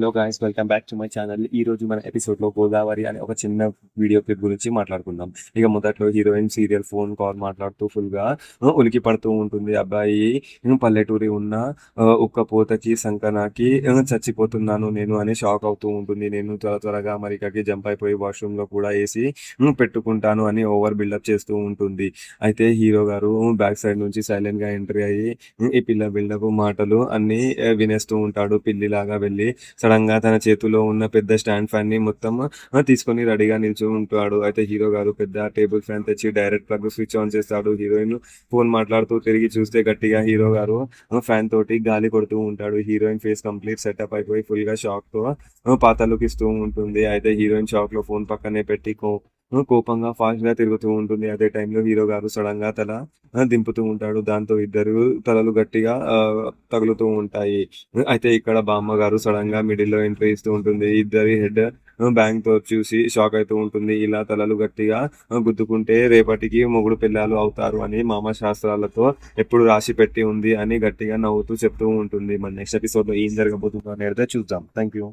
Hello guys, welcome back to my channel. ఈ రోజు మన ఎపిసోడ్ లో గోదావరి అనే ఒక చిన్న వీడియో క్లిప్ గురించి మాట్లాడుకుందాం. ఇక మొదట్లో హీరోయిన్ సీరియల్ ఫోన్ కాల్ మాట్లాడుతూ ఫుల్ గా ఉలికి పడుతూ ఉంటుంది. అబ్బాయి పల్లెటూరి ఉన్న ఒక్క పోతకి సంకనాకి చచ్చిపోతున్నాను నేను అని షాక్ అవుతూ ఉంటుంది. నేను త్వరగా అమెరికాకి జంప్ అయిపోయి వాష్రూమ్ లో కూడా వేసి పెట్టుకుంటాను అని ఓవర్ బిల్డప్ చేస్తూ ఉంటుంది. అయితే హీరో గారు బ్యాక్ సైడ్ నుంచి సైలెంట్ గా ఎంట్రీ అయ్యి ఈ పిల్ల బిల్డప్ మాటలు అన్ని వినేస్తూ ఉంటాడు. పిల్లిలాగా వెళ్ళి సడన్ గా తన చేతిలో ఉన్న పెద్ద స్టాండ్ ఫ్యాన్ ని మొత్తం తీసుకొని రెడీగా నిల్చొని ఉంటాడు. అయితే హీరో గారు పెద్ద టేబుల్ ఫ్యాన్ తెచ్చి డైరెక్ట్ ప్లగ్ స్విచ్ ఆన్ చేస్తాడు. హీరోయిన్ ఫోన్ మాట్లాడుతూ తిరిగి చూస్తే గట్టిగా హీరో గారు ఫ్యాన్ తోటి గాలి కొడుతూ ఉంటాడు. హీరోయిన్ ఫేస్ కంప్లీట్ సెటప్ అయిపోయి ఫుల్ గా షాక్ తో పాత లుక్ ఇస్తూ ఉంటుంది. అయితే హీరోయిన్ షాక్ లో ఫోన్ పక్కనే పెట్టి కోపంగా ఫాస్ట్ గా తిరుగుతూ ఉంటుంది. అదే టైంలో హీరో గారు సడన్ గా తల దింపుతూ ఉంటాడు. దాంతో ఇద్దరు తలలు గట్టిగా తగులుతూ ఉంటాయి. అయితే ఇక్కడ బామ్మ గారు సడన్ గా మిడిల్ లో ఎంట్రీ ఇస్తూ ఉంటుంది. ఇద్దరి హెడ్ బ్యాంక్ తో చూసి షాక్ అవుతూ ఉంటుంది. ఇలా తలలు గట్టిగా గుద్దుకుంటే రేపటికి మొగుడు పిల్లలు అవుతారు అని మామ శాస్త్రాలతో ఎప్పుడు రాసి పెట్టి ఉంది అని గట్టిగా నవ్వుతూ చెప్తూ ఉంటుంది. మన నెక్స్ట్ ఎపిసోడ్ లో ఏం జరగబోతుందో అనేది చూద్దాం. Thank you.